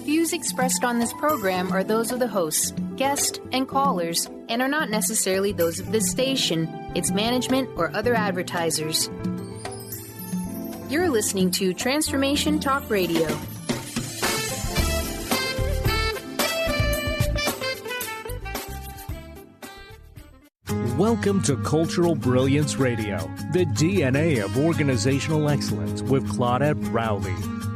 Views expressed on this program are those of the hosts, guests, and callers, and are not necessarily those of this station, its management, or other advertisers. You're listening to Transformation Talk Radio. Welcome to Cultural Brilliance Radio, the DNA of organizational excellence with Claudette Rowley.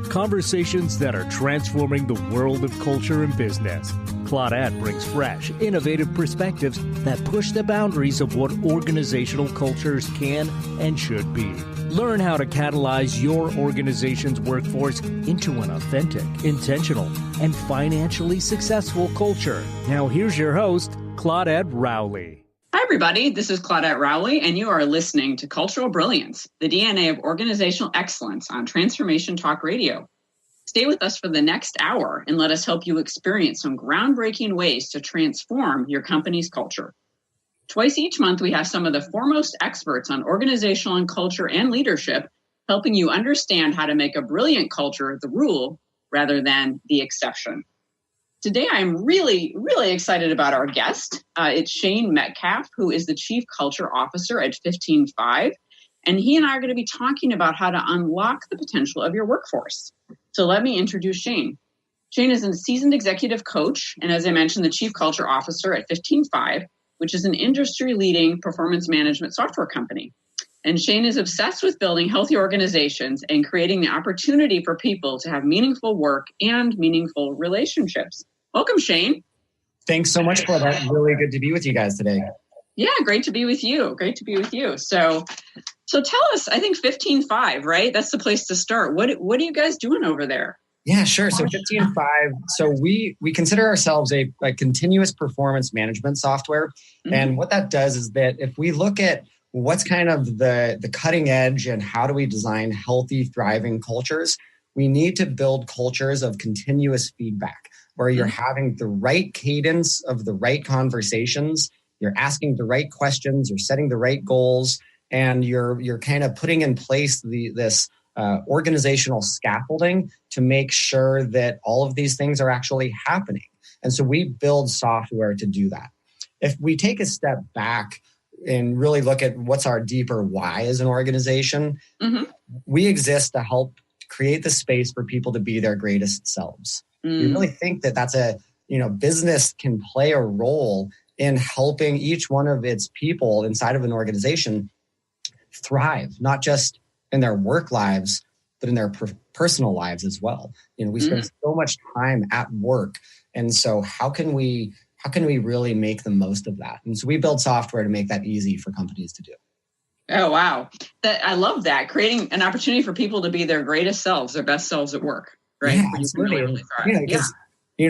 Conversations that are transforming the world of culture and business. Claudette brings fresh, innovative perspectives that push the boundaries of what organizational cultures can and should be. Learn how to catalyze your organization's workforce into an authentic, intentional, and financially successful culture. Now here's your host, Claudette Rowley. Hi, everybody. This is Claudette Rowley, and you are listening to Cultural Brilliance, the DNA of organizational excellence on Transformation Talk Radio. Stay with us for the next hour and let us help you experience some groundbreaking ways to transform your company's culture. Twice each month, we have some of the foremost experts on organizational and culture and leadership, helping you understand how to make a brilliant culture the rule rather than the exception. Today, I'm really excited about our guest. It's Shane Metcalf, who is the Chief Culture Officer at 15Five, and he and I are going to be talking about how to unlock the potential of your workforce. So let me introduce Shane. Shane is a seasoned executive coach, and as I mentioned, the Chief Culture Officer at 15Five, which is an industry-leading performance management software company. And Shane is obsessed with building healthy organizations and creating the opportunity for people to have meaningful work and meaningful relationships. Welcome, Shane. Thanks so much for that. Really good to be with you guys today. Yeah, great to be with you. So tell us, I think 15Five, right? That's the place to start. What are you guys doing over there? Yeah, sure. So 15Five, so we consider ourselves a continuous performance management software. Mm-hmm. And what that does is that if we look at what's kind of the cutting edge and how do we design healthy, thriving cultures, we need to build cultures of continuous feedback where you're having the right cadence of the right conversations, you're asking the right questions, you're setting the right goals, and you're kind of putting in place this organizational scaffolding to make sure that all of these things are actually happening. And so we build software to do that. If we take a step back and really look at what's our deeper why as an organization, we exist to help create the space for people to be their greatest selves. We really think that that's business can play a role in helping each one of its people inside of an organization thrive, not just in their work lives, but in their personal lives as well. We spend so much time at work. And so how can we really make the most of that? And so we build software to make that easy for companies to do. Oh, wow. I love that. Creating an opportunity for people to be their greatest selves, their best selves at work, right? Yeah, absolutely.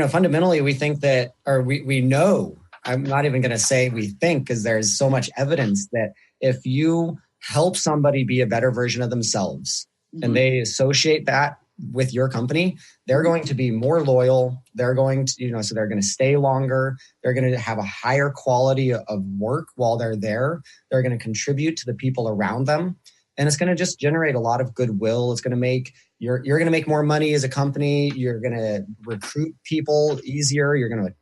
Fundamentally, we think that, or we know, I'm not even going to say we think, because there's so much evidence that if you help somebody be a better version of themselves and they associate that with your company, they're going to be more loyal. They're going to, so they're going to stay longer. They're going to have a higher quality of work while they're there. They're going to contribute to the people around them. And it's going to just generate a lot of goodwill. It's going to make, you're going to make more money as a company. You're going to recruit people easier. You're going to,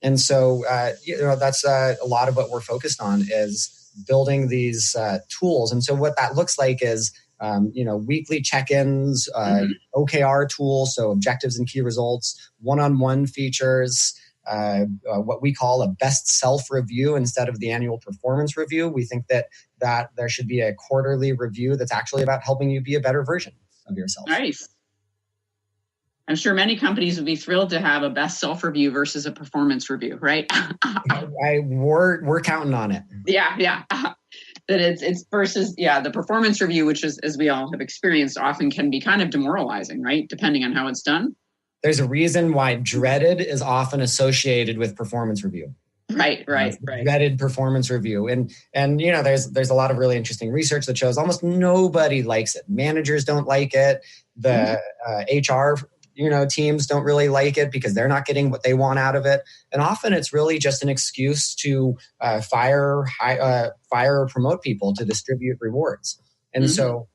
and so, that's a lot of what we're focused on is building these tools. And so what that looks like is, weekly check-ins, OKR tools, so objectives and key results, one-on-one features, what we call a best self review instead of the annual performance review. We think that there should be a quarterly review that's actually about helping you be a better version of yourself. Nice. I'm sure many companies would be thrilled to have a best self review versus a performance review, right? We're counting on it. Yeah. That it's versus, the performance review, which is, as we all have experienced, often can be kind of demoralizing, right? Depending on how it's done. There's a reason why dreaded is often associated with performance review. Right. Dreaded performance review. And there's a lot of really interesting research that shows almost nobody likes it. Managers don't like it. The HR teams don't really like it because they're not getting what they want out of it. And often it's really just an excuse to fire or promote people to distribute rewards. And so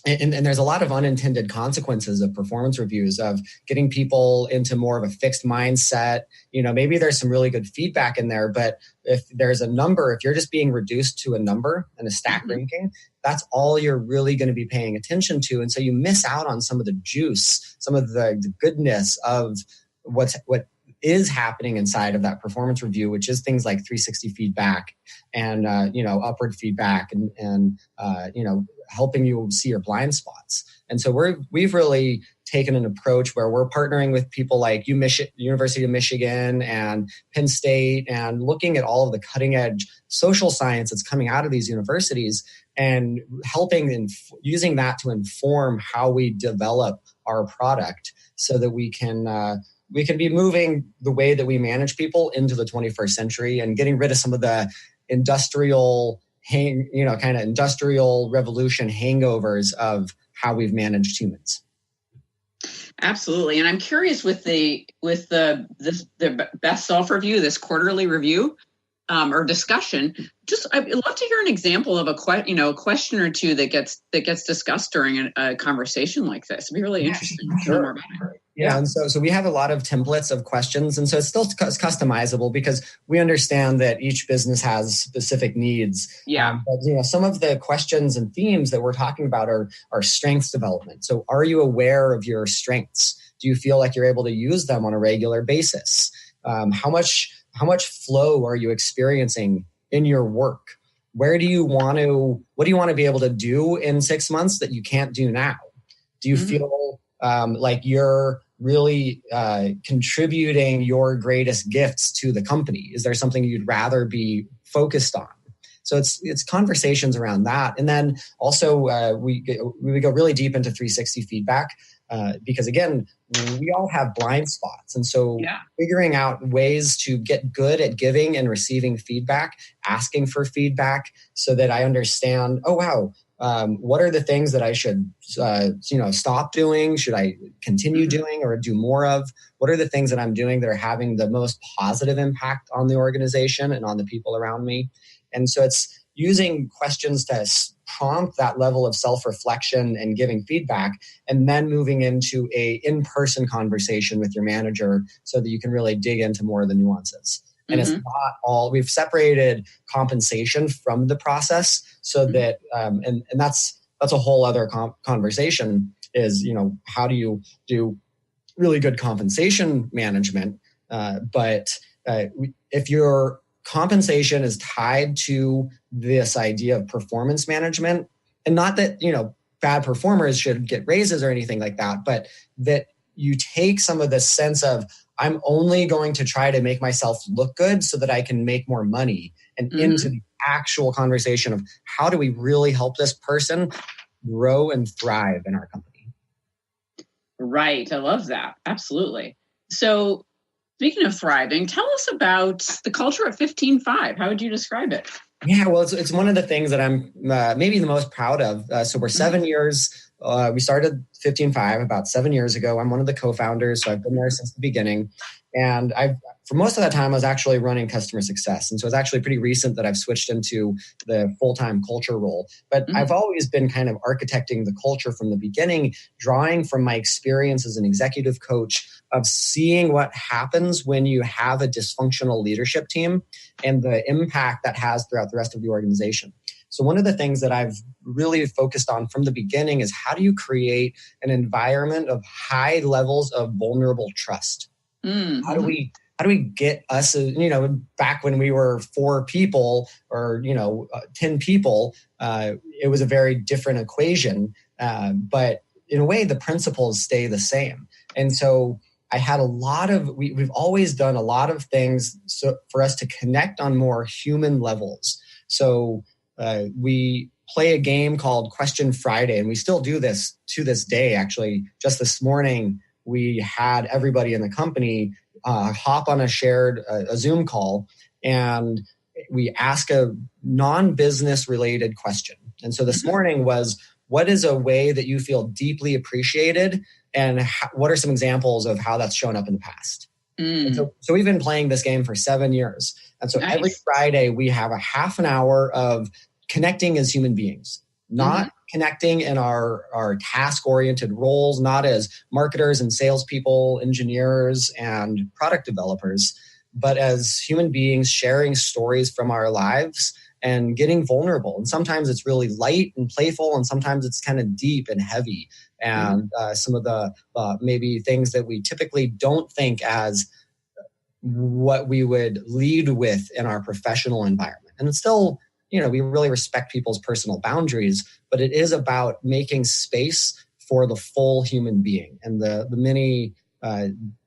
and there's a lot of unintended consequences of performance reviews, of getting people into more of a fixed mindset. Maybe there's some really good feedback in there, but if there's a number, if you're just being reduced to a number and a stack ranking, that's all you're really going to be paying attention to. And so you miss out on some of the juice, some of the goodness of what is happening inside of that performance review, which is things like 360 feedback and, upward feedback and helping you see your blind spots. And so we've really taken an approach where we're partnering with people like University of Michigan and Penn State, and looking at all of the cutting edge social science that's coming out of these universities and helping and using that to inform how we develop our product so that we can be moving the way that we manage people into the 21st century and getting rid of some of the industrial industrial revolution hangovers of how we've managed humans. Absolutely. And I'm curious with the best self review, this quarterly review or discussion, I'd love to hear an example of a question or two that gets discussed during a conversation like this. It'd be really interesting to hear more about it. Yeah, and so we have a lot of templates of questions, and so it's still customizable because we understand that each business has specific needs. Yeah. But some of the questions and themes that we're talking about are strengths development. So, are you aware of your strengths? Do you feel like you're able to use them on a regular basis? How much flow are you experiencing in your work? What do you want to be able to do in 6 months that you can't do now? Do you feel like you're really contributing your greatest gifts to the company? Is there something you'd rather be focused on? So it's conversations around that. And then also we go really deep into 360 feedback because, again, we all have blind spots. And so figuring out ways to get good at giving and receiving feedback, asking for feedback so that I understand, what are the things that I should, stop doing? Should I continue doing or do more of? What are the things that I'm doing that are having the most positive impact on the organization and on the people around me? And so it's using questions to prompt that level of self-reflection and giving feedback, and then moving into a in-person conversation with your manager so that you can really dig into more of the nuances. And it's not all, we've separated compensation from the process so that, and that's a whole other conversation is, how do you do really good compensation management? But if your compensation is tied to this idea of performance management, and not that, bad performers should get raises or anything like that, but that you take some of the sense of, I'm only going to try to make myself look good so that I can make more money, and into the actual conversation of how do we really help this person grow and thrive in our company. Right. I love that. Absolutely. So speaking of thriving, tell us about the culture at 15.5. How would you describe it? Yeah, well, it's one of the things that I'm maybe the most proud of. So we're 7 years. We started 15.5 about 7 years ago. I'm one of the co-founders, so I've been there since the beginning. And for most of that time, I was actually running customer success. And so it's actually pretty recent that I've switched into the full-time culture role. But I've always been kind of architecting the culture from the beginning, drawing from my experience as an executive coach of seeing what happens when you have a dysfunctional leadership team and the impact that has throughout the rest of the organization. So one of the things that I've really focused on from the beginning is how do you create an environment of high levels of vulnerable trust? How do we get us, back when we were 4 people or, 10 people, it was a very different equation. But in a way, the principles stay the same. And so I had we've always done a lot of things for us to connect on more human levels. So we play a game called Question Friday, and we still do this to this day. Actually, just this morning, we had everybody in the company hop on a Zoom call, and we ask a non-business related question. And so this morning was, what is a way that you feel deeply appreciated, and what are some examples of how that's shown up in the past? And so we've been playing this game for 7 years. And so every Friday we have a half an hour of connecting as human beings, not connecting in our task-oriented roles, not as marketers and salespeople, engineers and product developers, but as human beings sharing stories from our lives and getting vulnerable. And sometimes it's really light and playful, and sometimes it's kind of deep and heavy. And some of the maybe things that we typically don't think as what we would lead with in our professional environment. And it's still, we really respect people's personal boundaries, but it is about making space for the full human being and the many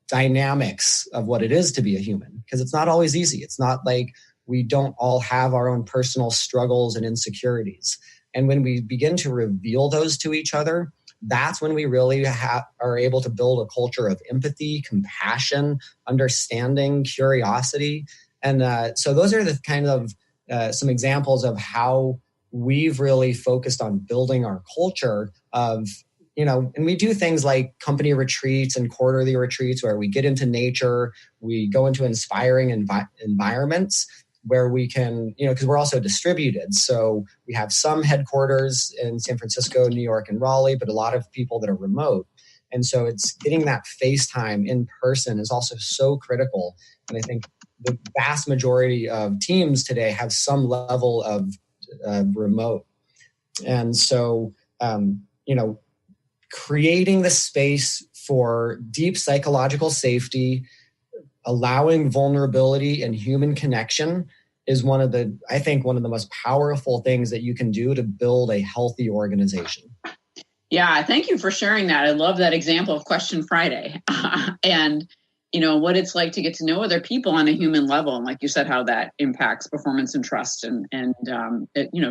dynamics of what it is to be a human, because it's not always easy. It's not like we don't all have our own personal struggles and insecurities. And when we begin to reveal those to each other, that's when we really are able to build a culture of empathy, compassion, understanding, curiosity. And so those are the kind of some examples of how we've really focused on building our culture of, and we do things like company retreats and quarterly retreats where we get into nature, we go into inspiring environments where we can, because we're also distributed. So we have some headquarters in San Francisco, New York, and Rowley, but a lot of people that are remote. And so it's getting that face time in person is also so critical. And I think the vast majority of teams today have some level of remote. And so, creating the space for deep psychological safety, allowing vulnerability and human connection is one of the most powerful things that you can do to build a healthy organization. Yeah, thank you for sharing that. I love that example of Question Friday and, what it's like to get to know other people on a human level. And like you said, how that impacts performance and trust and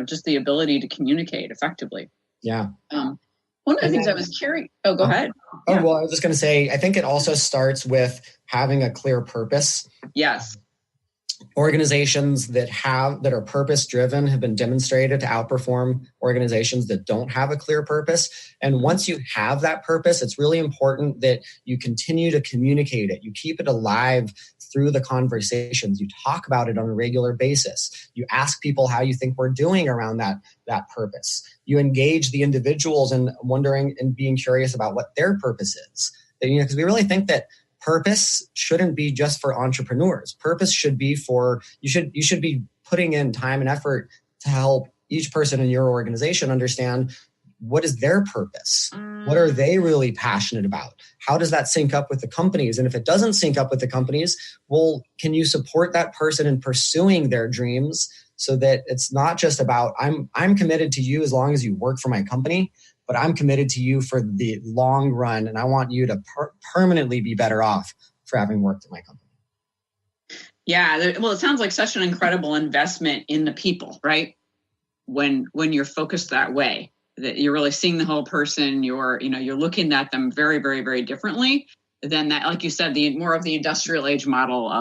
just the ability to communicate effectively. Yeah. One of the things I was curious. Oh, go ahead. Yeah. Well, I was just going to say, I think it also starts with having a clear purpose. Yes. Organizations that are purpose driven have been demonstrated to outperform organizations that don't have a clear purpose. And once you have that purpose, it's really important that you continue to communicate it. You keep it alive through the conversations. You talk about it on a regular basis. You ask people how you think we're doing around that purpose. You engage the individuals in wondering and being curious about what their purpose is. Because we really think that purpose shouldn't be just for entrepreneurs. Purpose should be you should be putting in time and effort to help each person in your organization understand what is their purpose. What are they really passionate about? How does that sync up with the companies? And if it doesn't sync up with the companies, well, can you support that person in pursuing their dreams so that it's not just about I'm committed to you as long as you work for my company, but I'm committed to you for the long run, and I want you to permanently be better off for having worked at my company. Yeah, well, it sounds like such an incredible investment in the people, right? When you're focused that way, that you're really seeing the whole person, you're looking at them very, very, very differently than that. Like you said, the more of the industrial age model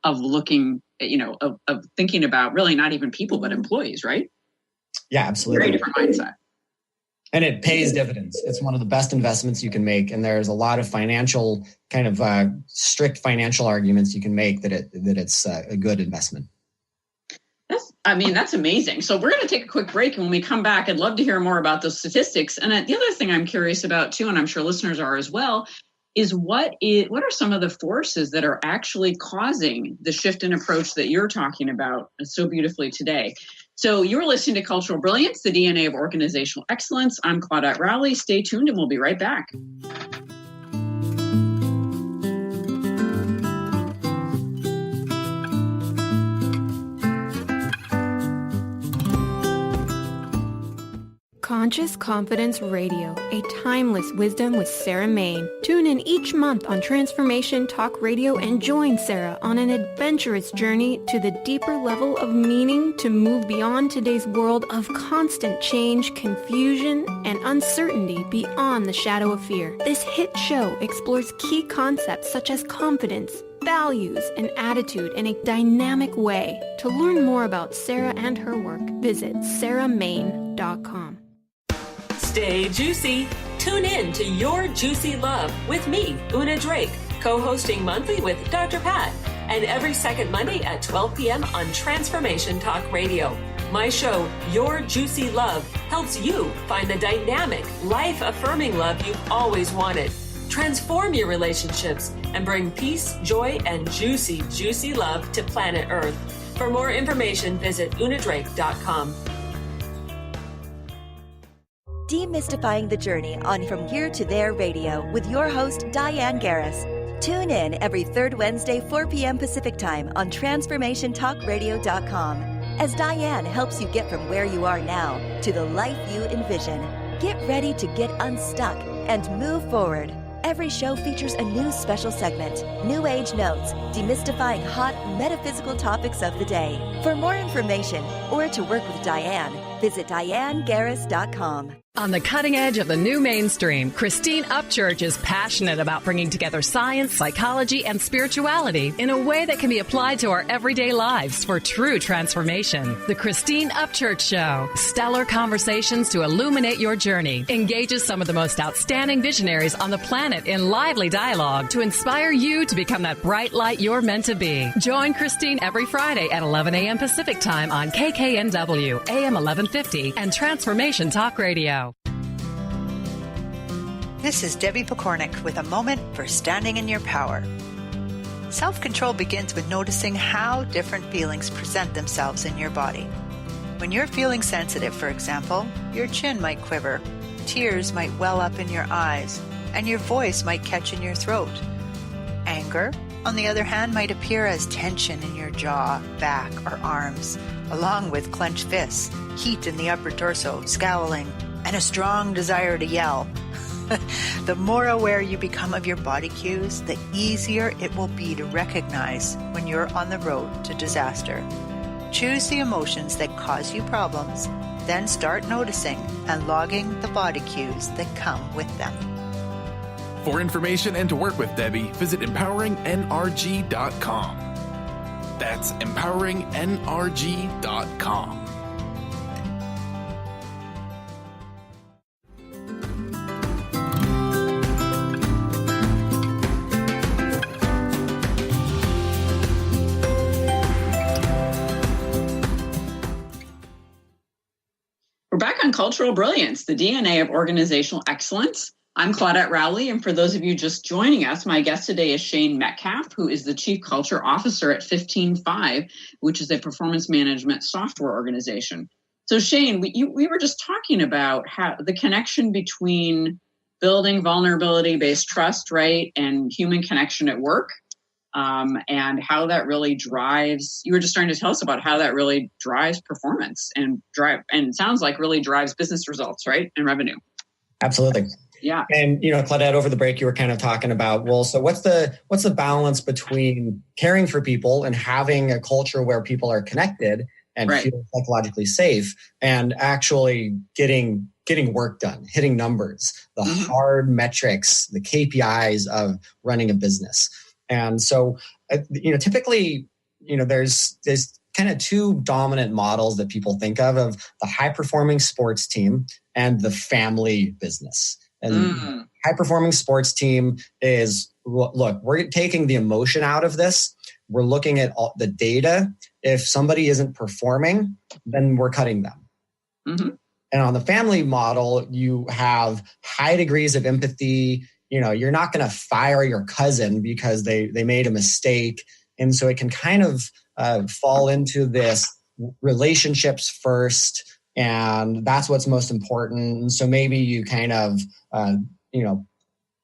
of looking, of thinking about really not even people but employees, right? Yeah, absolutely. Very different mindset. And it pays dividends. It's one of the best investments you can make. And there's a lot of financial kind of strict financial arguments you can make that it's a good investment. That's amazing. So we're going to take a quick break. And when we come back, I'd love to hear more about those statistics. And the other thing I'm curious about too, and I'm sure listeners are as well, is what are some of the forces that are actually causing the shift in approach that you're talking about so beautifully today? So you're listening to Cultural Brilliance, the DNA of Organizational Excellence. I'm Claudette Rowley. Stay tuned and we'll be right back. Conscious Confidence Radio, a timeless wisdom with Sarah Main. Tune in each month on Transformation Talk Radio and join Sarah on an adventurous journey to the deeper level of meaning to move beyond today's world of constant change, confusion, and uncertainty beyond the shadow of fear. This hit show explores key concepts such as confidence, values, and attitude in a dynamic way. To learn more about Sarah and her work, visit sarahmain.com. Stay juicy. Tune in to Your Juicy Love with me, Una Drake, co-hosting monthly with Dr. Pat, and every second Monday at 12 p.m. on Transformation Talk Radio. My show, Your Juicy Love, helps you find the dynamic, life-affirming love you've always wanted. Transform your relationships and bring peace, joy, and juicy, juicy love to planet Earth. For more information, visit unadrake.com. Demystifying the Journey on From Here to There Radio with your host, Diane Garris. Tune in every third Wednesday, 4 p.m. Pacific Time on TransformationTalkRadio.com as Diane helps you get from where you are now to the life you envision. Get ready to get unstuck and move forward. Every show features a new special segment, New Age Notes, demystifying hot metaphysical topics of the day. For more information or to work with Diane, visit DianeGarris.com. On the cutting edge of the new mainstream, Christine Upchurch is passionate about bringing together science, psychology, and spirituality in a way that can be applied to our everyday lives for true transformation. The Christine Upchurch Show, stellar conversations to illuminate your journey, engages some of the most outstanding visionaries on the planet in lively dialogue to inspire you to become that bright light you're meant to be. Join Christine every Friday at 11 a.m. Pacific Time on KKNW, AM 1150, and Transformation Talk Radio. This is Debbie Pokornik with a moment for standing in your power. Self-control begins with noticing how different feelings present themselves in your body. When you're feeling sensitive, for example, your chin might quiver, tears might well up in your eyes, and your voice might catch in your throat. Anger, on the other hand, might appear as tension in your jaw, back, or arms, along with clenched fists, heat in the upper torso, scowling, and a strong desire to yell. The more aware you become of your body cues, the easier it will be to recognize when you're on the road to disaster. Choose the emotions that cause you problems, then start noticing and logging the body cues that come with them. For information and to work with Debbie, visit empoweringnrg.com. That's empoweringnrg.com. We're back on Cultural Brilliance, the DNA of organizational excellence. I'm Claudette Rowley, and for those of you just joining us, my guest today is Shane Metcalf, who is the Chief Culture Officer at 15Five, which is a performance management software organization. So Shane, we were just talking about how the connection between building vulnerability-based trust, right, and human connection at work. And how that really drives, you were just starting to tell us about how that really drives performance and it sounds like really drives business results, right? And revenue. Absolutely. Yeah. And, Claudette, over the break, you were kind of talking about, well, so what's the balance between caring for people and having a culture where people are connected and feel psychologically safe and actually getting work done, hitting numbers, the hard metrics, the KPIs of running a business. And so, typically, there's kind of two dominant models that people think of the high-performing sports team and the family business. And high-performing sports team is, look, we're taking the emotion out of this. We're looking at all the data. If somebody isn't performing, then we're cutting them. Mm-hmm. And on the family model, you have high degrees of empathy. You're not going to fire your cousin because they made a mistake. And so it can kind of fall into this relationships first. And that's what's most important. And so maybe you kind of,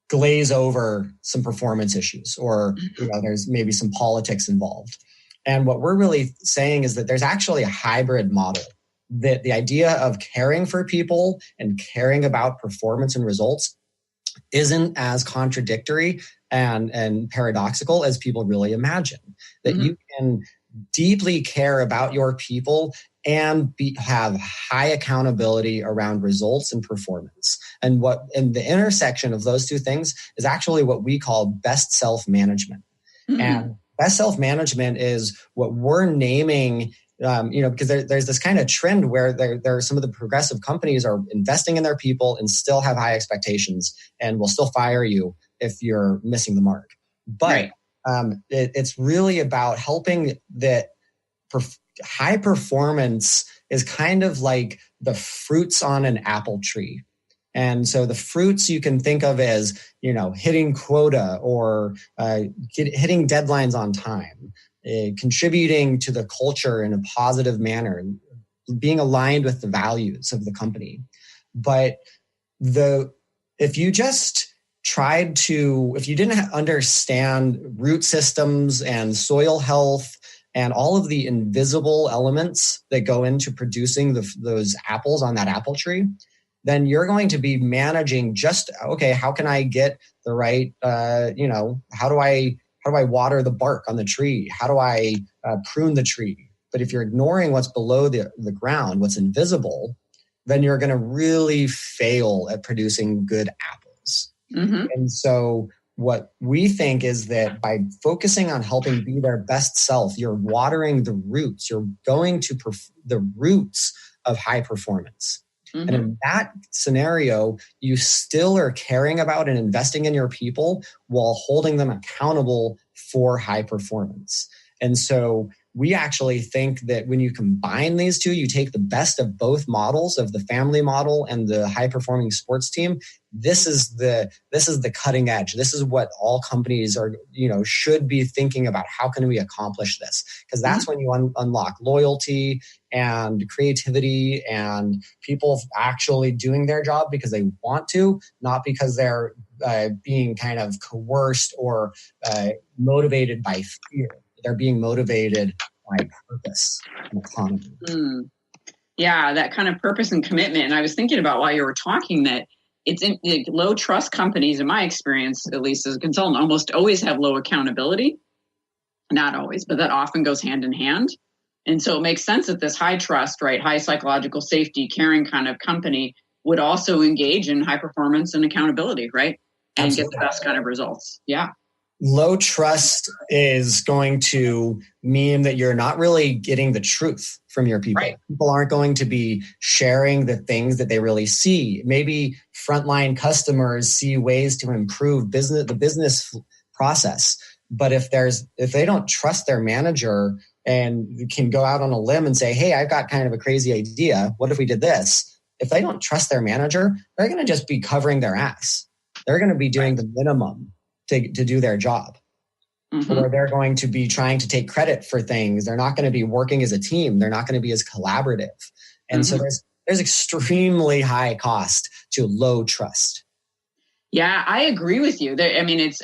glaze over some performance issues or, there's maybe some politics involved. And what we're really saying is that there's actually a hybrid model, that the idea of caring for people and caring about performance and results isn't as contradictory and paradoxical as people really imagine. That you can deeply care about your people and have high accountability around results and performance. And the intersection of those two things is actually what we call best self-management. And best self-management is what we're naming, because there's this kind of trend where there are some of the progressive companies are investing in their people and still have high expectations and will still fire you if you're missing the mark. But it's really about helping that high performance is kind of like the fruits on an apple tree. And so the fruits you can think of as, hitting quota or hitting deadlines on time, contributing to the culture in a positive manner, being aligned with the values of the company. But if you didn't understand root systems and soil health and all of the invisible elements that go into producing those apples on that apple tree, then you're going to be managing how can I get the right, how do I water the bark on the tree? How do I prune the tree? But if you're ignoring what's below the ground, what's invisible, then you're going to really fail at producing good apples. Mm-hmm. And so what we think is that by focusing on helping be their best self, you're watering the roots. You're going to the roots of high performance. Mm-hmm. And in that scenario, you still are caring about and investing in your people while holding them accountable for high performance. And so we actually think that when you combine these two, you take the best of both models, of the family model and the high performing sports team. This is the cutting edge. This is what all companies should be thinking about. How can we accomplish this? Because that's when you unlock loyalty and creativity and people actually doing their job because they want to, not because they're being kind of coerced or motivated by fear. They're being motivated by purpose and autonomy. Yeah, that kind of purpose and commitment. And I was thinking about while you were talking that it's in low trust companies, in my experience, at least as a consultant, almost always have low accountability. Not always, but that often goes hand in hand. And so it makes sense that this high trust, right, high psychological safety, caring kind of company would also engage in high performance and accountability, right? And Absolutely. Get the best kind of results. Yeah. Low trust is going to mean that you're not really getting the truth from your people. Right. People aren't going to be sharing the things that they really see. Maybe frontline customers see ways to improve the business process. But if they don't trust their manager and can go out on a limb and say, hey, I've got kind of a crazy idea. What if we did this? If they don't trust their manager, they're going to just be covering their ass. They're going to be doing the minimum to do their job. Mm-hmm. Or they're going to be trying to take credit for things. They're not going to be working as a team. They're not going to be as collaborative. And so there's extremely high cost to low trust. Yeah, I agree with you.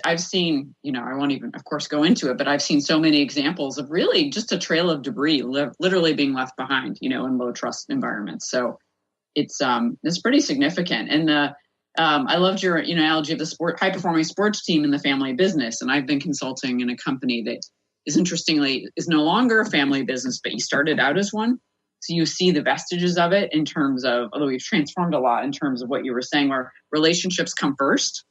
I've seen, I won't even, of course, go into it, but I've seen so many examples of really just a trail of debris literally being left behind, in low trust environments. So it's pretty significant. And I loved your analogy of the high performing sports team in the family business. And I've been consulting in a company that is no longer a family business, but you started out as one. So you see the vestiges of it in terms of, although we've transformed a lot in terms of what you were saying, where relationships come first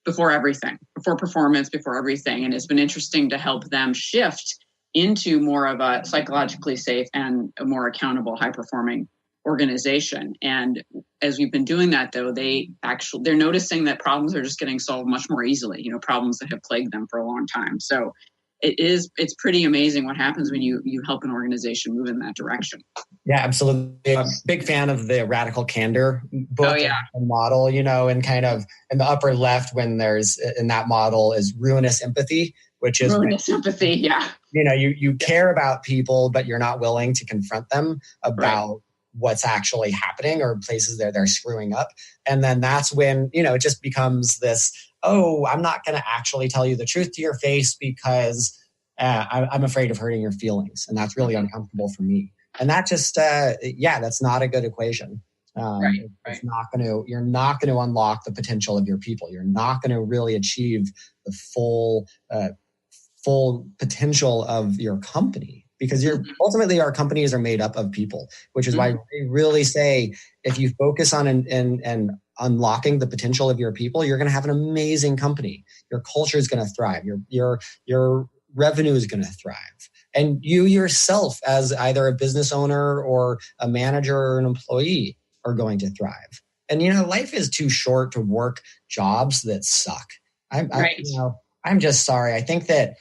before everything, before performance, before everything. And it's been interesting to help them shift into more of a psychologically safe and a more accountable, high performing organization. And as we've been doing that, though, they're noticing that problems are just getting solved much more easily, problems that have plagued them for a long time. So it's pretty amazing what happens when you help an organization move in that direction. Yeah, absolutely. I'm a big fan of the Radical Candor book and model, and kind of in the upper left when there's in that model is ruinous empathy, which is empathy. Yeah. You care about people, but you're not willing to confront them about what's actually happening or places that they're screwing up. And then that's when, it just becomes this, I'm not going to actually tell you the truth to your face because I'm afraid of hurting your feelings. And that's really uncomfortable for me. And that just, that's not a good equation. It's not going to, you're not going to unlock the potential of your people. You're not going to really achieve the full potential of your company. Because ultimately our companies are made up of people, which is why we really say if you focus on and unlocking the potential of your people, you're going to have an amazing company. Your culture is going to thrive. Your revenue is going to thrive. And you yourself as either a business owner or a manager or an employee are going to thrive. And, life is too short to work jobs that suck. I'm just sorry. I think that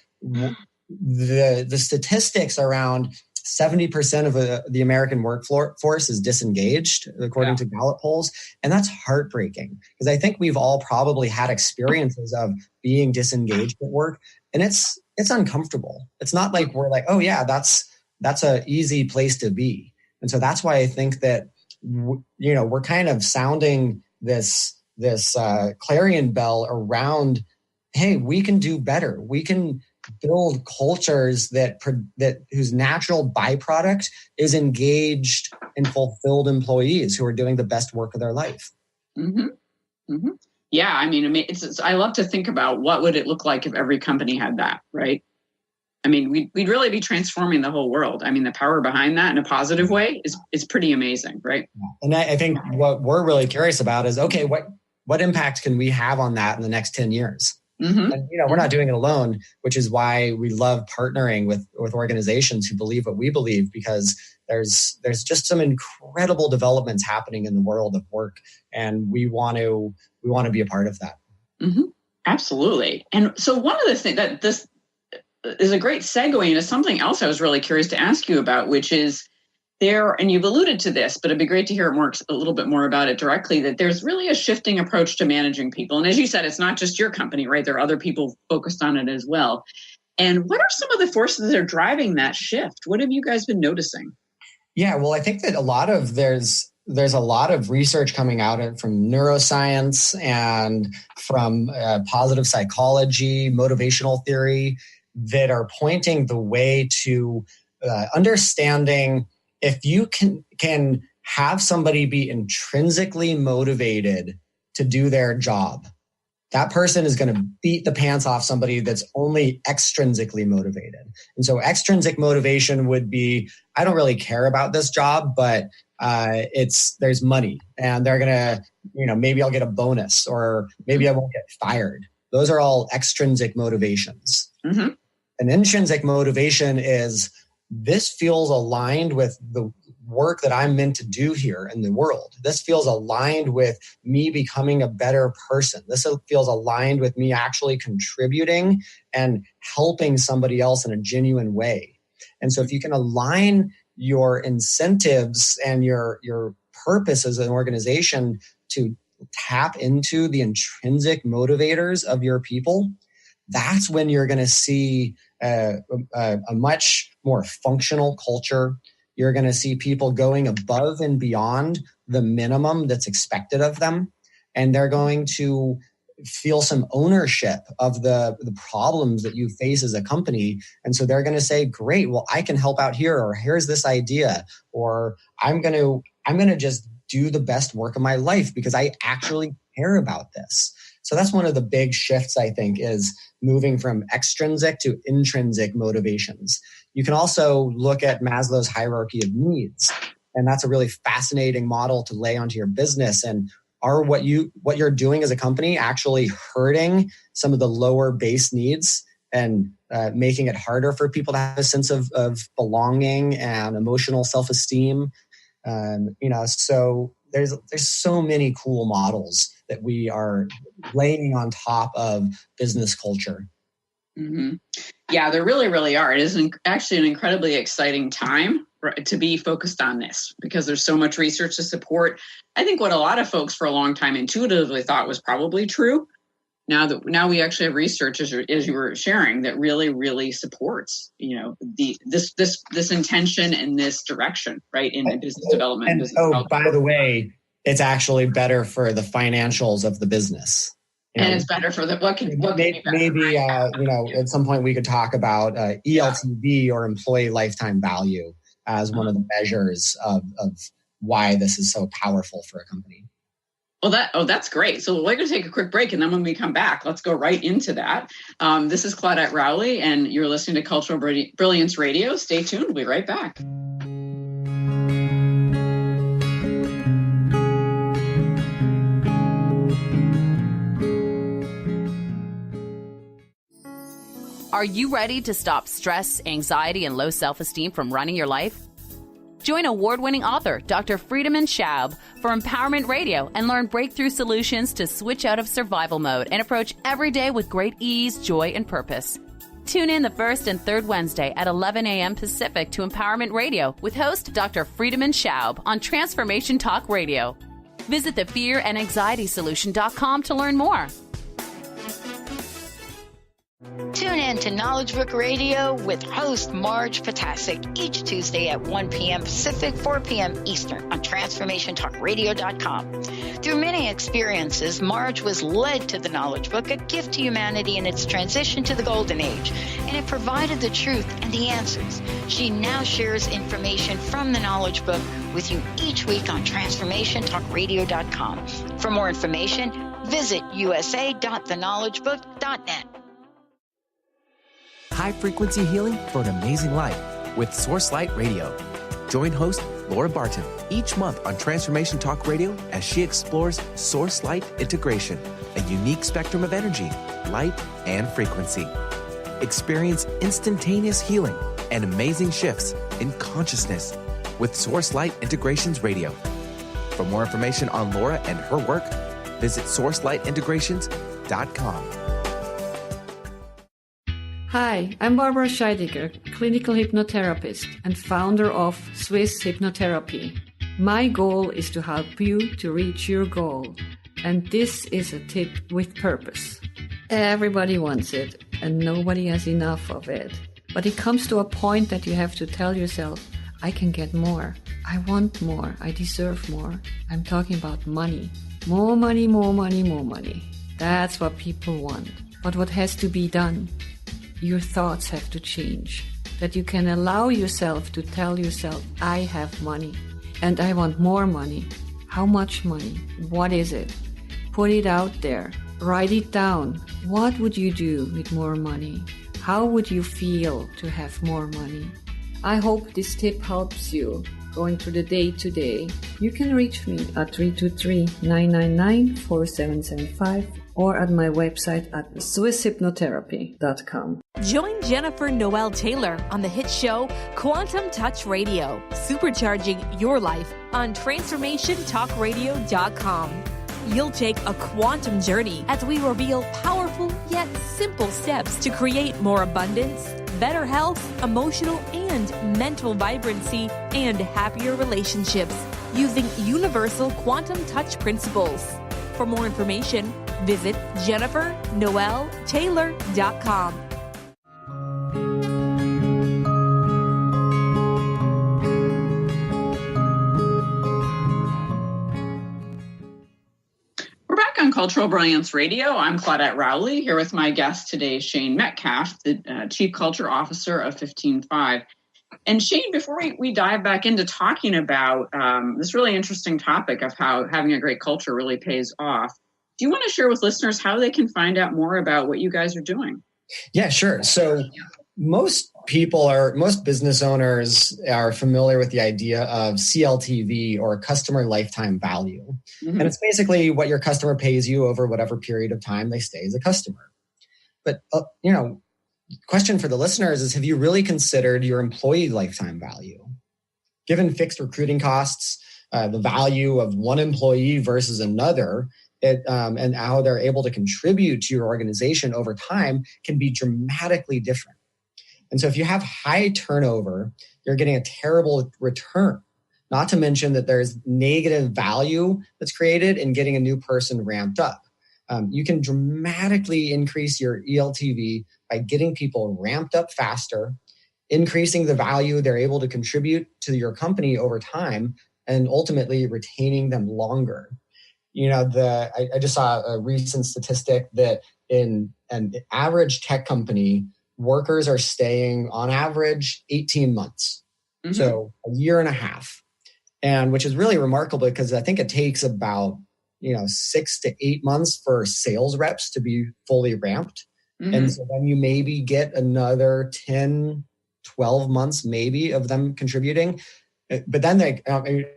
the statistics around 70% of the American workforce is disengaged, according to Gallup polls. And that's heartbreaking, because I think we've all probably had experiences of being disengaged at work, and it's uncomfortable. It's not like we're like, oh yeah, that's an easy place to be. And so that's why I think that, we're kind of sounding this clarion bell around, hey, we can do better. We can build cultures that whose natural byproduct is engaged and fulfilled employees who are doing the best work of their life. Mm-hmm. Mm-hmm. Yeah, I mean, I love to think about what would it look like if every company had that, right? I mean, we'd really be transforming the whole world. I mean, the power behind that in a positive way is pretty amazing, right? And I think what we're really curious about is, okay, what impact can we have on that in the next 10 years? Mm-hmm. And we're not doing it alone, which is why we love partnering with organizations who believe what we believe, because there's just some incredible developments happening in the world of work, and we want to be a part of that. Mm-hmm. Absolutely. And so one of the things that this is a great segue into something else I was really curious to ask you about, which is and you've alluded to this, but it'd be great to hear a little bit more about it directly, that there's really a shifting approach to managing people. And as you said, it's not just your company, right? There are other people focused on it as well. And what are some of the forces that are driving that shift? What have you guys been noticing? Yeah, well, I think that there's a lot of research coming out from neuroscience and from positive psychology, motivational theory, that are pointing the way to understanding if you can have somebody be intrinsically motivated to do their job, that person is going to beat the pants off somebody that's only extrinsically motivated. And so extrinsic motivation would be, I don't really care about this job, but there's money, and they're going to, maybe I'll get a bonus, or maybe I won't get fired. Those are all extrinsic motivations. Mm-hmm. An intrinsic motivation is, this feels aligned with the work that I'm meant to do here in the world. This feels aligned with me becoming a better person. This feels aligned with me actually contributing and helping somebody else in a genuine way. And so if you can align your incentives and your purpose as an organization to tap into the intrinsic motivators of your people, that's when you're going to see a much more functional culture. You're going to see people going above and beyond the minimum that's expected of them. And they're going to feel some ownership of the problems that you face as a company. And so they're going to say, great, well, I can help out here, or here's this idea, or I'm going to just do the best work of my life because I actually care about this. So that's one of the big shifts, I think, is moving from extrinsic to intrinsic motivations. You can also look at Maslow's hierarchy of needs, and that's a really fascinating model to lay onto your business. And are what you're doing as a company actually hurting some of the lower base needs and making it harder for people to have a sense of belonging and emotional self-esteem? So there's so many cool models that we are laying on top of business culture. Mm-hmm. Yeah, there really, really are. It is actually an incredibly exciting time to be focused on this, because there's so much research to support. I think what a lot of folks for a long time intuitively thought was probably true. Now we actually have research, as you were sharing, that really, really supports, this intention and this direction, right, in business development. By the way, it's actually better for the financials of the business. And it's better for maybe at some point we could talk about ELTV, or employee lifetime value, as one of the measures of why this is so powerful for a company. Well, that's great. So we're going to take a quick break, and then when we come back, let's go right into that. This is Claudette Rowley, and you're listening to Cultural Brilliance Radio. Stay tuned. We'll be right back. Are you ready to stop stress, anxiety, and low self-esteem from running your life? Join award-winning author Dr. Friedemann Schaub for Empowerment Radio and learn breakthrough solutions to switch out of survival mode and approach every day with great ease, joy, and purpose. Tune in the first and third Wednesday at 11 a.m. Pacific to Empowerment Radio with host Dr. Friedemann Schaub on Transformation Talk Radio. Visit thefearandanxietysolution.com to learn more. Tune in to Knowledge Book Radio with host Marge Potasic each Tuesday at 1 p.m. Pacific, 4 p.m. Eastern on TransformationTalkRadio.com. Through many experiences, Marge was led to the Knowledge Book, a gift to humanity in its transition to the Golden Age, and it provided the truth and the answers. She now shares information from the Knowledge Book with you each week on TransformationTalkRadio.com. For more information, visit usa.theknowledgebook.net. High-frequency healing for an amazing life with Source Light Radio. Join host Laura Barton each month on Transformation Talk Radio as she explores Source Light integration, a unique spectrum of energy, light, and frequency. Experience instantaneous healing and amazing shifts in consciousness with Source Light Integrations Radio. For more information on Laura and her work, visit sourcelightintegrations.com. Hi, I'm Barbara Scheidegger, clinical hypnotherapist and founder of Swiss Hypnotherapy. My goal is to help you to reach your goal, and this is a tip with purpose. Everybody wants it, and nobody has enough of it. But it comes to a point that you have to tell yourself, I can get more. I want more. I deserve more. I'm talking about money. More money, more money, more money. That's what people want. But what has to be done? Your thoughts have to change. That you can allow yourself to tell yourself, I have money and I want more money. How much money? What is it? Put it out there. Write it down. What would you do with more money? How would you feel to have more money? I hope this tip helps you going through the day today. You can reach me at 323-999-4775 or at my website at swisshypnotherapy.com. Join Jennifer Noel Taylor on the hit show Quantum Touch Radio, supercharging your life on TransformationTalkRadio.com. You'll take a quantum journey as we reveal powerful yet simple steps to create more abundance, better health, emotional and mental vibrancy, and happier relationships using universal quantum touch principles. For more information, visit JenniferNoelTaylor.com. We're back on Cultural Brilliance Radio. I'm Claudette Rowley, here with my guest today, Shane Metcalf, the Chief Culture Officer of 15Five. And Shane, before we dive back into talking about this really interesting topic of how having a great culture really pays off, do you want to share with listeners how they can find out more about what you guys are doing? Yeah, sure. So most business owners are familiar with the idea of CLTV, or customer lifetime value. Mm-hmm. And it's basically what your customer pays you over whatever period of time they stay as a customer. But, question for the listeners is, have you really considered your employee lifetime value? Given fixed recruiting costs, the value of one employee versus another, and how they're able to contribute to your organization over time can be dramatically different. And so if you have high turnover, you're getting a terrible return. Not to mention that there's negative value that's created in getting a new person ramped up. You can dramatically increase your ELTV by getting people ramped up faster, increasing the value they're able to contribute to your company over time, and ultimately retaining them longer. I just saw a recent statistic that in an average tech company, workers are staying on average 18 months. Mm-hmm. So a year and a half. And which is really remarkable because I think it takes about 6 to 8 months for sales reps to be fully ramped. Mm-hmm. And so then you maybe get another 10, 12 months maybe of them contributing. But then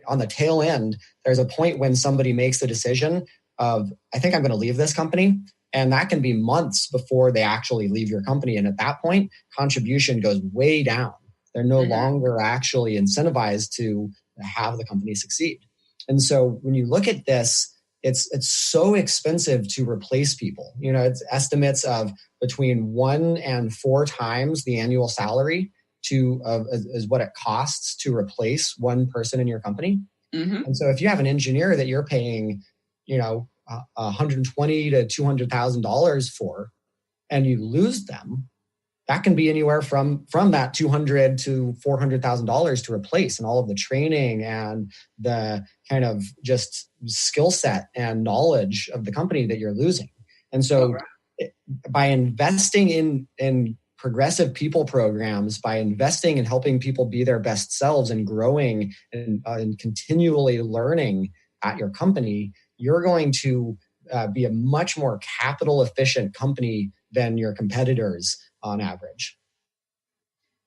on the tail end, there's a point when somebody makes the decision of, I think I'm going to leave this company. And that can be months before they actually leave your company. And at that point, contribution goes way down. They're no mm-hmm. longer actually incentivized to have the company succeed. And so when you look at this, it's so expensive to replace people. It's estimates of between 1 and 4 times the annual salary is what it costs to replace one person in your company. Mm-hmm. And so if you have an engineer that you're paying, $120,000 to $200,000 for, and you lose them, that can be anywhere from that $200,000 to $400,000 to replace, and all of the training and the kind of just skill set and knowledge of the company that you're losing. And so by investing in progressive people programs, by investing in helping people be their best selves and growing and continually learning at your company, you're going to be a much more capital efficient company than your competitors on average.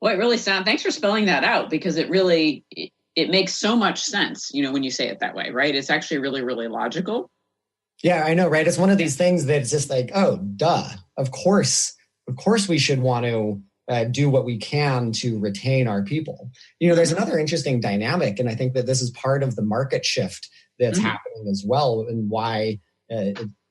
Well, it really sounds, thanks for spelling that out, because it really, it makes so much sense, when you say it that way, right? It's actually really, really logical. Yeah, I know, right? It's one of these things that it's just like, oh, duh. Of course we should want to do what we can to retain our people. There's another interesting dynamic, and I think that this is part of the market shift that's happening as well, and why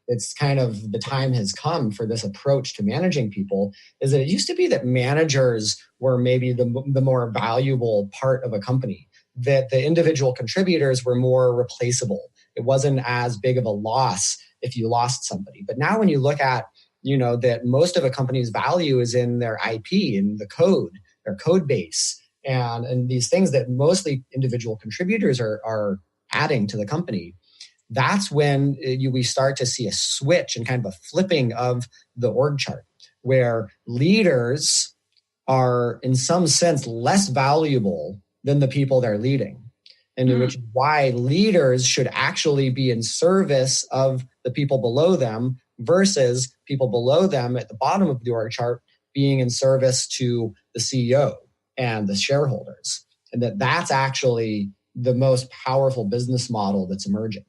it's kind of the time has come for this approach to managing people, is that it used to be that managers were maybe the more valuable part of a company, that the individual contributors were more replaceable. It wasn't as big of a loss if you lost somebody. But now when you look at, that most of a company's value is in their IP and the code, their code base, and these things that mostly individual contributors are adding to the company, that's when we start to see a switch and kind of a flipping of the org chart, where leaders are in some sense less valuable than the people they're leading. And which is why leaders should actually be in service of the people below them versus people below them at the bottom of the org chart being in service to the CEO and the shareholders. And that's actually the most powerful business model that's emerging.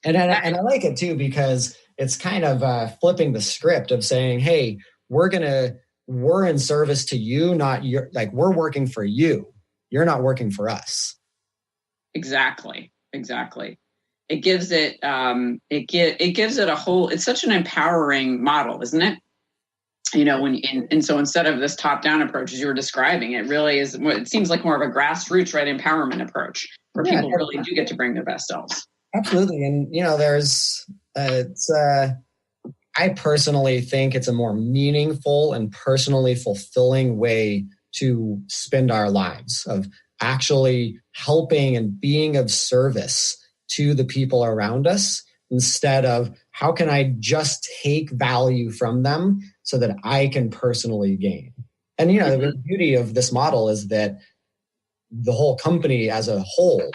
And I like it too, because it's kind of flipping the script of saying, hey, we're in service to you, not your, like, we're working for you. You're not working for us. Exactly. It gives it, it gives it a whole, it's such an empowering model, isn't it? And so instead of this top-down approach, as you were describing, it really is, it seems like more of a grassroots, right, empowerment approach, where people really do get to bring their best selves. Absolutely. And, I personally think it's a more meaningful and personally fulfilling way to spend our lives, of actually helping and being of service to the people around us, instead of how can I just take value from them so that I can personally gain. And, the beauty of this model is that the whole company as a whole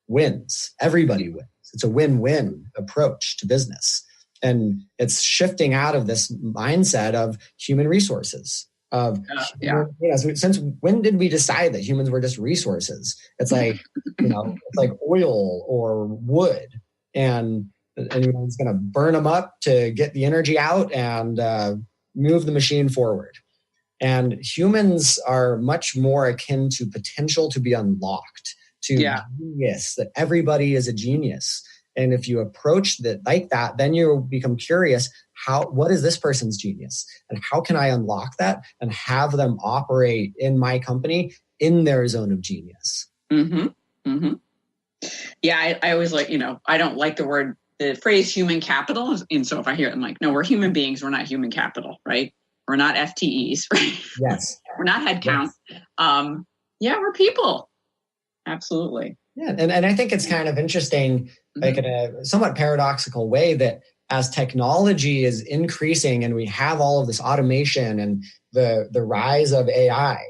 wins. Everybody wins. It's a win-win approach to business. And it's shifting out of this mindset of human resources. Since when did we decide that humans were just resources? It's like, it's like oil or wood, and anyone's going to burn them up to get the energy out and move the machine forward. And humans are much more akin to potential to be unlocked, to genius, that everybody is a genius. And if you approach that like that, then you become curious, what is this person's genius? And how can I unlock that and have them operate in my company in their zone of genius? Mm-hmm. Mm-hmm. Yeah, I always like, I don't like the phrase human capital. And so if I hear it, I'm like, no, we're human beings. We're not human capital, right? We're not FTEs, right? Yes. We're not headcount. Yes. We're people. Absolutely. Yeah. And I think it's kind of interesting, like in a somewhat paradoxical way, that as technology is increasing and we have all of this automation and the rise of AI,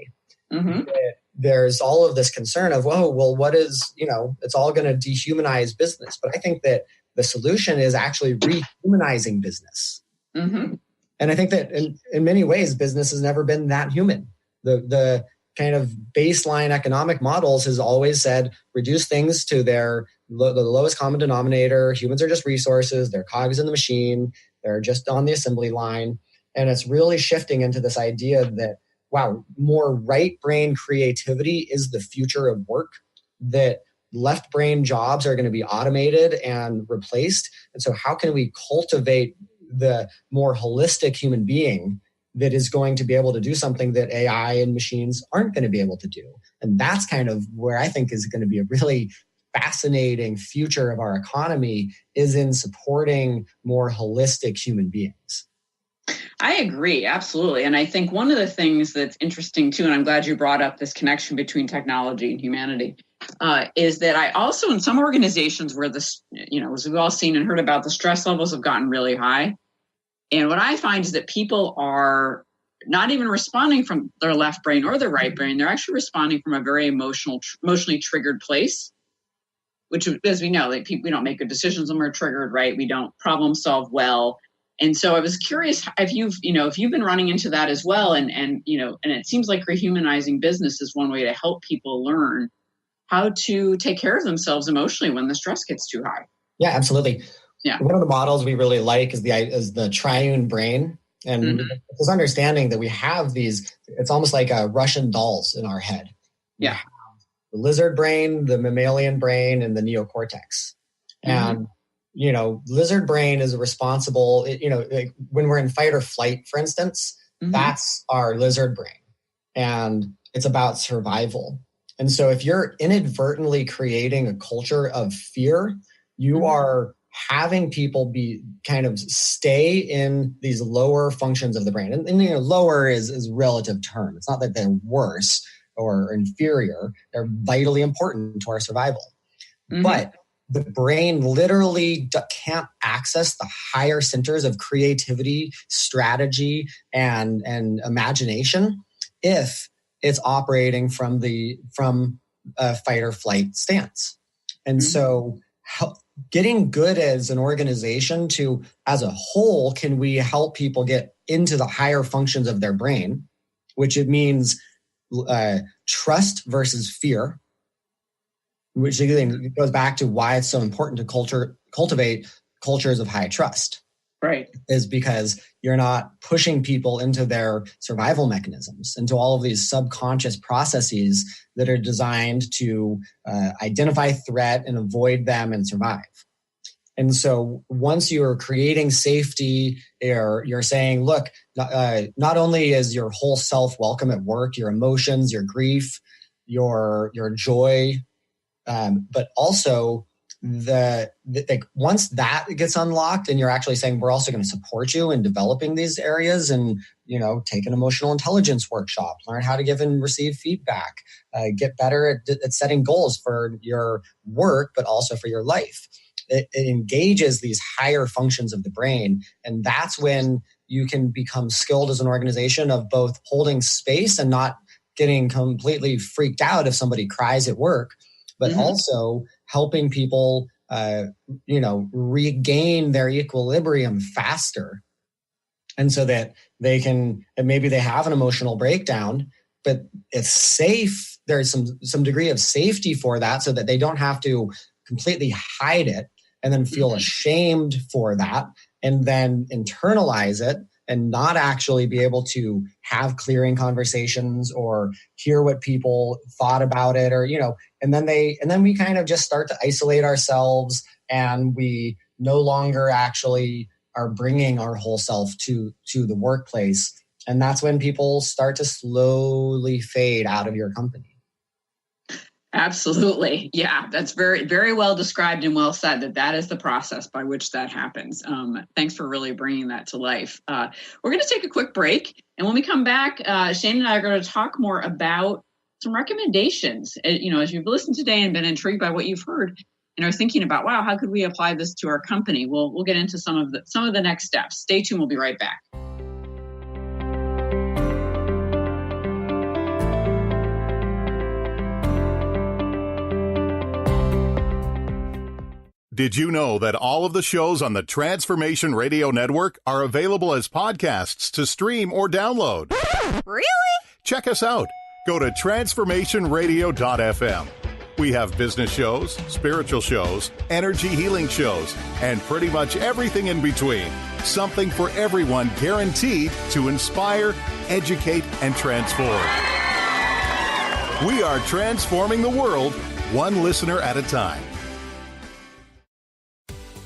there's all of this concern of, what is, it's all going to dehumanize business. But I think that the solution is actually rehumanizing business. Mm-hmm. And I think that in many ways, business has never been that human. The kind of baseline economic models has always said, reduce things to the lowest common denominator. Humans are just resources. They're cogs in the machine. They're just on the assembly line. And it's really shifting into this idea that, more right brain creativity is the future of work, that left brain jobs are going to be automated and replaced. And so how can we cultivate the more holistic human being that is going to be able to do something that AI and machines aren't going to be able to do. And that's kind of where I think is going to be a really fascinating future of our economy, is in supporting more holistic human beings. I agree, absolutely. And I think one of the things that's interesting too, and I'm glad you brought up this connection between technology and humanity, is that I also, in some organizations where this, as we've all seen and heard about, the stress levels have gotten really high. And what I find is that people are not even responding from their left brain or their right brain. They're actually responding from a very emotionally triggered place, which, as we know, like we don't make good decisions when we're triggered, right? We don't problem solve well. And so I was curious if you've been running into that as well. And it seems like rehumanizing business is one way to help people learn how to take care of themselves emotionally when the stress gets too high. Yeah, absolutely. Yeah. One of the models we really like is the triune brain. And this understanding that we have these, it's almost like Russian dolls in our head. Yeah. The lizard brain, the mammalian brain, and the neocortex. And, lizard brain is responsible, like when we're in fight or flight, for instance, that's our lizard brain. And it's about survival. And so if you're inadvertently creating a culture of fear, you are having people be kind of stay in these lower functions of the brain. And lower is a relative term. It's not that they're worse or inferior. They're vitally important to our survival. But the brain literally can't access the higher centers of creativity, strategy, and imagination if it's operating from a fight or flight stance. And so getting good as an organization to, as a whole, can we help people get into the higher functions of their brain, which it means trust versus fear, which again goes back to why it's so important to cultivate cultures of high trust. Right. Is because you're not pushing people into their survival mechanisms, into all of these subconscious processes that are designed to identify threat and avoid them and survive. And so once you're creating safety, you're saying, look, not only is your whole self welcome at work, your emotions, your grief, your joy, but also once that gets unlocked, and you're actually saying, we're also going to support you in developing these areas, and take an emotional intelligence workshop, learn how to give and receive feedback, get better at setting goals for your work, but also for your life. It engages these higher functions of the brain, and that's when you can become skilled as an organization of both holding space and not getting completely freaked out if somebody cries at work, but also helping people, regain their equilibrium faster. And so that they can, and maybe they have an emotional breakdown, but it's safe. There's some degree of safety for that, so that they don't have to completely hide it and then feel ashamed for that, and then internalize it and not actually be able to have clearing conversations or hear what people thought about it, or, and then we kind of just start to isolate ourselves, and we no longer actually are bringing our whole self to the workplace. And that's when people start to slowly fade out of your company. Absolutely. Yeah, that's very, very well described and well said, that is the process by which that happens. Thanks for really bringing that to life. We're going to take a quick break. And when we come back, Shane and I are going to talk more about some recommendations. As you've listened today and been intrigued by what you've heard and are thinking about, wow, how could we apply this to our company? We'll get into some of the next steps. Stay tuned. We'll be right back. Did you know that all of the shows on the Transformation Radio Network are available as podcasts to stream or download? Really? Check us out. Go to transformationradio.fm. We have business shows, spiritual shows, energy healing shows, and pretty much everything in between. Something for everyone, guaranteed to inspire, educate, and transform. We are transforming the world, one listener at a time.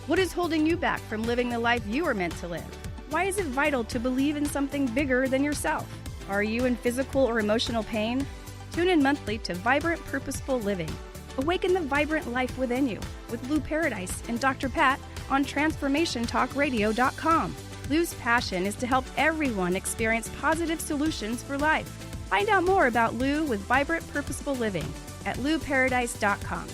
What is holding you back from living the life you are meant to live? Why is it vital to believe in something bigger than yourself? Are you in physical or emotional pain? Tune in monthly to Vibrant Purposeful Living. Awaken the vibrant life within you with Lou Paradise and Dr. Pat on TransformationTalkRadio.com. Lou's passion is to help everyone experience positive solutions for life. Find out more about Lou with Vibrant Purposeful Living at LouParadise.com.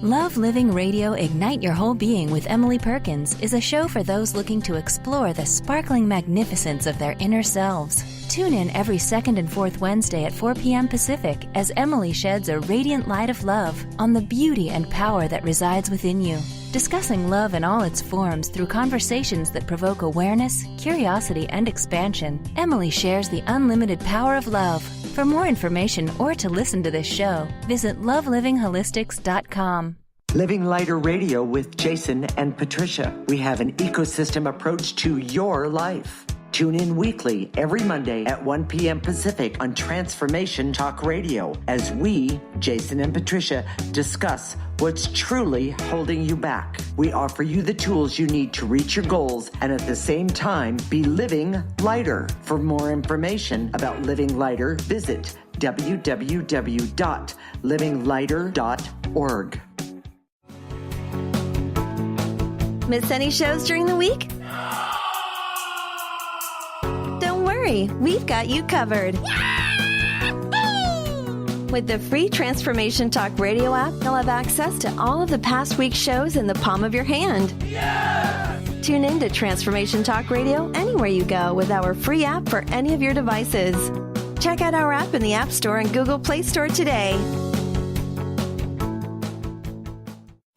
Love Living Radio Ignite Your Whole Being with Emily Perkins is a show for those looking to explore the sparkling magnificence of their inner selves. Tune in every second and fourth Wednesday at 4 p.m. Pacific as Emily sheds a radiant light of love on the beauty and power that resides within you. Discussing love in all its forms through conversations that provoke awareness, curiosity, and expansion, Emily shares the unlimited power of love. For more information or to listen to this show, visit lovelivingholistics.com. Living Lighter Radio with Jason and Patricia. We have an ecosystem approach to your life. Tune in weekly every Monday at 1 p.m. Pacific on Transformation Talk Radio as we, Jason and Patricia, discuss what's truly holding you back. We offer you the tools you need to reach your goals and at the same time be living lighter. For more information about Living Lighter, visit www.livinglighter.org. Miss any shows during the week? Don't worry, we've got you covered. With the free Transformation Talk Radio app, you'll have access to all of the past week's shows in the palm of your hand. Yeah! Tune in to Transformation Talk Radio anywhere you go with our free app for any of your devices. Check out our app in the App Store and Google Play Store today.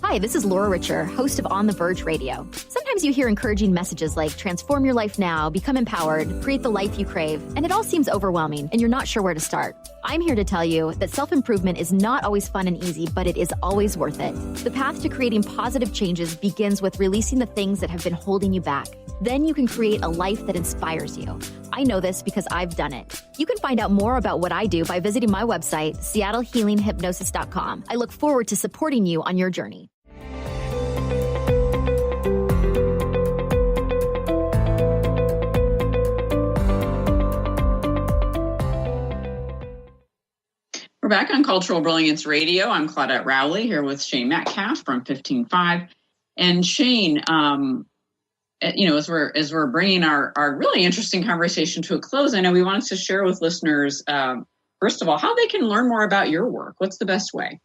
Hi, this is Laura Richer, host of On the Verge Radio. Sometimes you hear encouraging messages like transform your life now, become empowered, create the life you crave, and it all seems overwhelming and you're not sure where to start. I'm here to tell you that self-improvement is not always fun and easy, but it is always worth it. The path to creating positive changes begins with releasing the things that have been holding you back. Then you can create a life that inspires you. I know this because I've done it. You can find out more about what I do by visiting my website, seattlehealinghypnosis.com. I look forward to supporting you on your journey. We're back on Cultural Brilliance Radio. I'm Claudette Rowley here with Shane Metcalf from 15.5. And Shane, as we're bringing our really interesting conversation to a close, I know we wanted to share with listeners, first of all, how they can learn more about your work. What's the best way?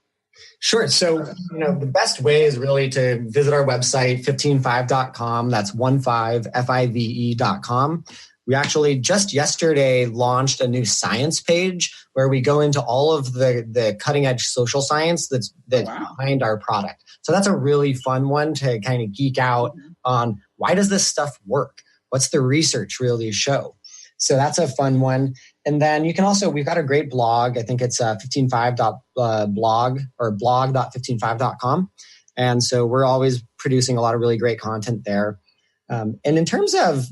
Sure. So, the best way is really to visit our website, 155.com. That's 15five.com. We actually just yesterday launched a new science page where we go into all of the cutting edge social science that's behind our product. So that's a really fun one to kind of geek out on why does this stuff work? What's the research really show? So that's a fun one. And then you can also, we've got a great blog. I think it's 155.blog or blog.15five.com. And so we're always producing a lot of really great content there. And in terms of,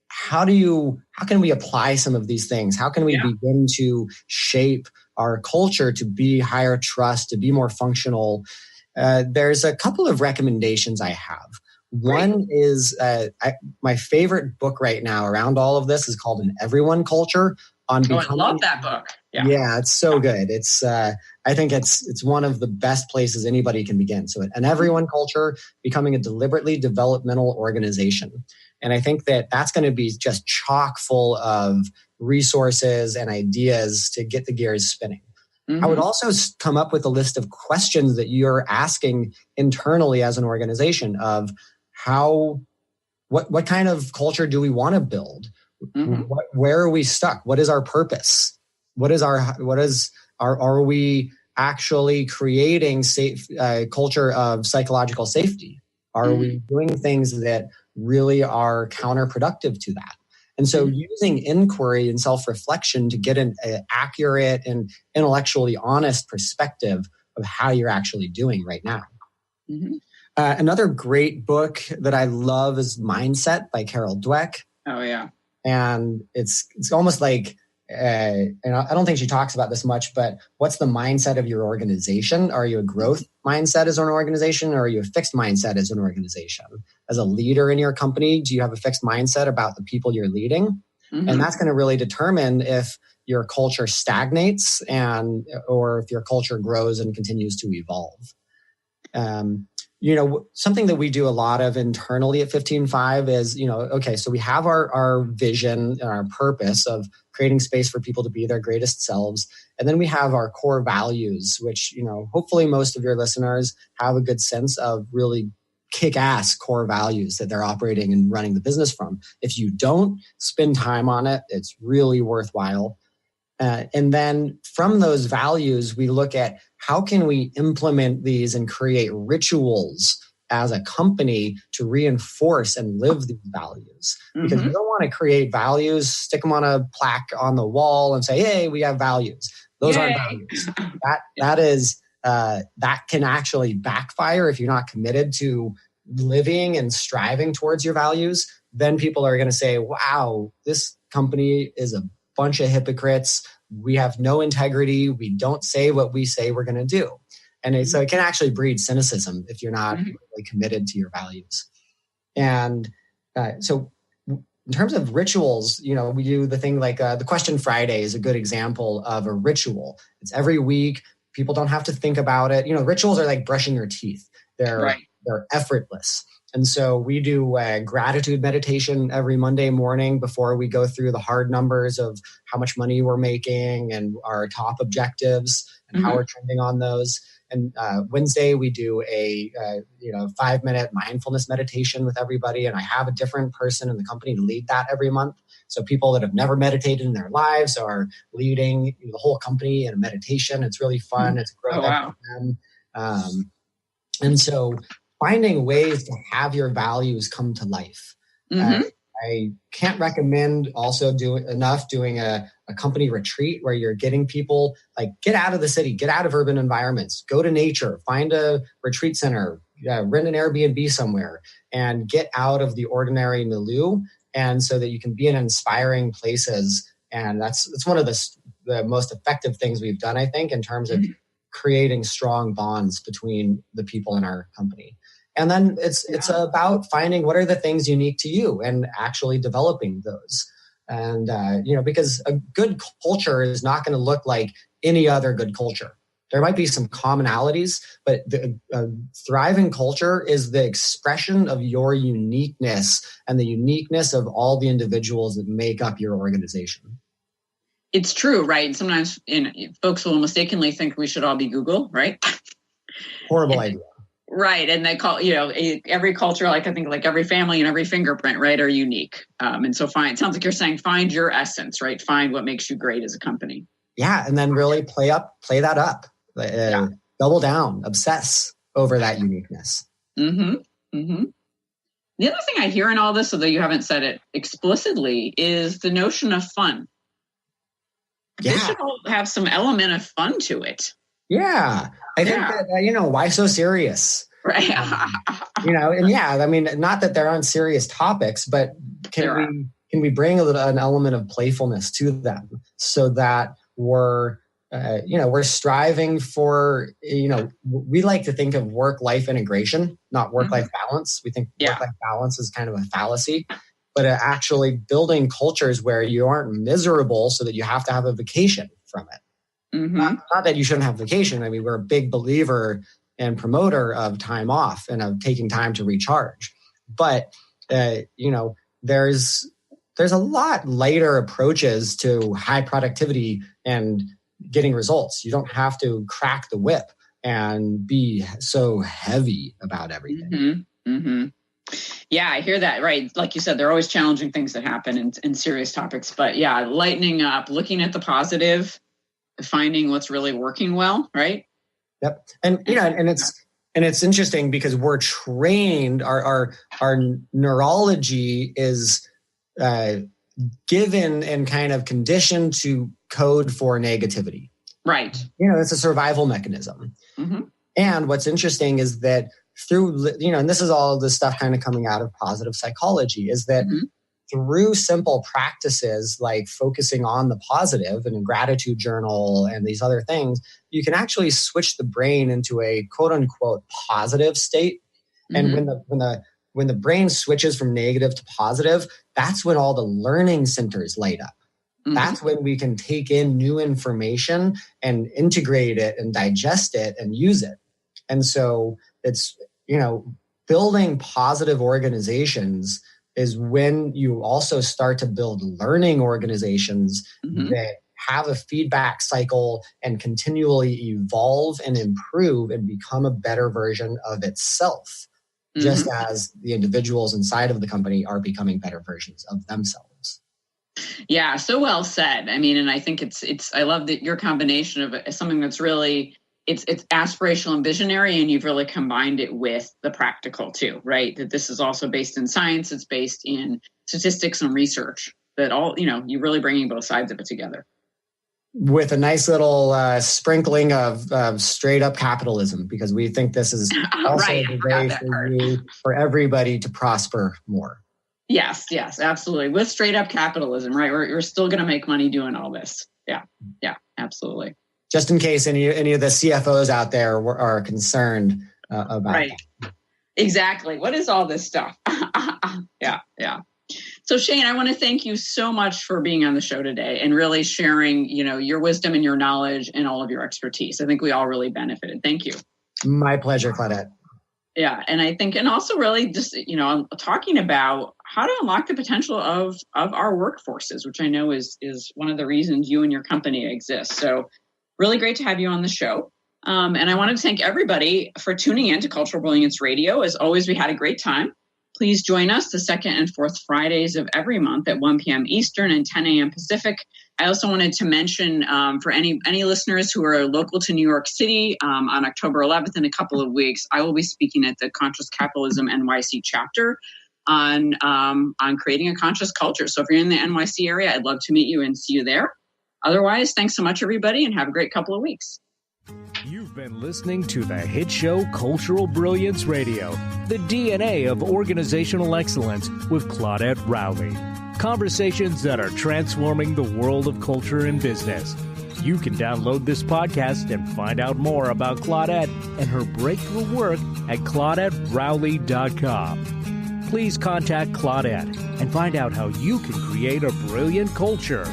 how can we apply some of these things? How can we begin to shape our culture to be higher trust, to be more functional? There's a couple of recommendations I have. One is my favorite book right now around all of this is called An Everyone Culture. I love that book. Yeah, it's so good. It's I think it's one of the best places anybody can begin. So An Everyone Culture, becoming a deliberately developmental organization. And I think that's going to be just chock full of resources and ideas to get the gears spinning. Mm-hmm. I would also come up with a list of questions that you're asking internally as an organization of what kind of culture do we want to build? Mm-hmm. Where are we stuck? What is our purpose? Are we actually creating safe culture of psychological safety? Are we doing things that really are counterproductive to that? And so using inquiry and self-reflection to get an accurate and intellectually honest perspective of how you're actually doing right now. Mm-hmm. Another great book that I love is Mindset by Carol Dweck. Oh, yeah. And it's almost like and I don't think she talks about this much, but what's the mindset of your organization? Are you a growth mindset as an organization, or are you a fixed mindset as an organization? As a leader in your company, do you have a fixed mindset about the people you're leading? Mm-hmm. And that's going to really determine if your culture stagnates or if your culture grows and continues to evolve. Something that we do a lot of internally at 15.5 is, okay, so we have our vision and our purpose of creating space for people to be their greatest selves. And then we have our core values, which, hopefully most of your listeners have a good sense of really kick-ass core values that they're operating and running the business from. If you don't spend time on it, it's really worthwhile. And then from those values, we look at how can we implement these and create rituals as a company to reinforce and live these values. Because you don't want to create values, stick them on a plaque on the wall and say, hey, we have values. Those aren't values. That can actually backfire if you're not committed to living and striving towards your values. Then people are going to say, wow, this company is a bunch of hypocrites. We have no integrity. We don't say what we say we're going to do. And so it can actually breed cynicism if you're not really committed to your values. And so in terms of rituals, we do the thing like the Question Friday is a good example of a ritual. It's every week. People don't have to think about it. Rituals are like brushing your teeth. They're effortless. And so we do a gratitude meditation every Monday morning before we go through the hard numbers of how much money we're making and our top objectives and how we're trending on those. And Wednesday, we do a 5-minute mindfulness meditation with everybody. And I have a different person in the company to lead that every month. So people that have never meditated in their lives are leading the whole company in a meditation. It's really fun. It's growth. Oh, wow. And so finding ways to have your values come to life. I can't recommend also doing a company retreat where you're getting people get out of the city, get out of urban environments, go to nature, find a retreat center, rent an Airbnb somewhere, and get out of the ordinary milieu. And so that you can be in inspiring places. And that's one of the most effective things we've done, I think, in terms of creating strong bonds between the people in our company. And then it's about finding what are the things unique to you and actually developing those. And, because a good culture is not going to look like any other good culture. There might be some commonalities, but a thriving culture is the expression of your uniqueness and the uniqueness of all the individuals that make up your organization. It's true, right? Sometimes folks will mistakenly think we should all be Google, right? Horrible idea. Right. And they call, every culture, I think every family and every fingerprint, right, are unique. And so it sounds like you're saying, find your essence, right? Find what makes you great as a company. Yeah. And then really play that up, double down, obsess over that uniqueness. The other thing I hear in all this, although you haven't said it explicitly, is the notion of fun. Yeah. It should all have some element of fun to it. Yeah. I think that, why so serious? Right. Not that there aren't serious topics, but can we bring an element of playfulness to them so that we're striving for, we like to think of work-life integration, not work-life balance. We think work-life balance is kind of a fallacy, but actually building cultures where you aren't miserable so that you have to have a vacation from it. Not that you shouldn't have vacation. I mean, we're a big believer and promoter of time off and of taking time to recharge. But, there's a lot lighter approaches to high productivity and getting results. You don't have to crack the whip and be so heavy about everything. Yeah, I hear that. Right. Like you said, there are always challenging things that happen in serious topics. But lightening up, looking at the positive, finding what's really working well, right? Yep. And it's interesting because we're trained, our neurology is given and kind of conditioned to code for negativity. Right. It's a survival mechanism. And what's interesting is that through, and this is all the stuff kind of coming out of positive psychology, is that through simple practices like focusing on the positive and a gratitude journal and these other things, you can actually switch the brain into a quote unquote positive state. And when the brain switches from negative to positive, that's when all the learning centers light up. That's when we can take in new information and integrate it and digest it and use it. And so it's, building positive organizations is when you also start to build learning organizations that have a feedback cycle and continually evolve and improve and become a better version of itself, just as the individuals inside of the company are becoming better versions of themselves. Yeah, so well said. I mean, and I think I love that your combination of something that's really, it's aspirational and visionary, and you've really combined it with the practical too, right? That this is also based in science, it's based in statistics and research, that all, you're really bringing both sides of it together. With a nice little sprinkling of straight up capitalism, because we think this is also the way for everybody to prosper more. Yes, absolutely. With straight up capitalism, right? We're still going to make money doing all this. Yeah, absolutely. Just in case any of the CFOs out there are concerned about that. Exactly. What is all this stuff? Yeah. So Shane, I want to thank you so much for being on the show today and really sharing, your wisdom and your knowledge and all of your expertise. I think we all really benefited. Thank you. My pleasure, Claudette. Yeah. And I think, and also really just, talking about how to unlock the potential of our workforces, which I know is one of the reasons you and your company exist. So really great to have you on the show. And I want to thank everybody for tuning in to Cultural Brilliance Radio. As always, we had a great time. Please join us the second and fourth Fridays of every month at 1 p.m. Eastern and 10 a.m. Pacific. I also wanted to mention for any listeners who are local to New York City, on October 11th in a couple of weeks, I will be speaking at the Conscious Capitalism NYC chapter on creating a conscious culture. So if you're in the NYC area, I'd love to meet you and see you there. Otherwise, thanks so much, everybody, and have a great couple of weeks. You've been listening to the hit show Cultural Brilliance Radio, the DNA of organizational excellence with Claudette Rowley. Conversations that are transforming the world of culture and business. You can download this podcast and find out more about Claudette and her breakthrough work at ClaudetteRowley.com. Please contact Claudette and find out how you can create a brilliant culture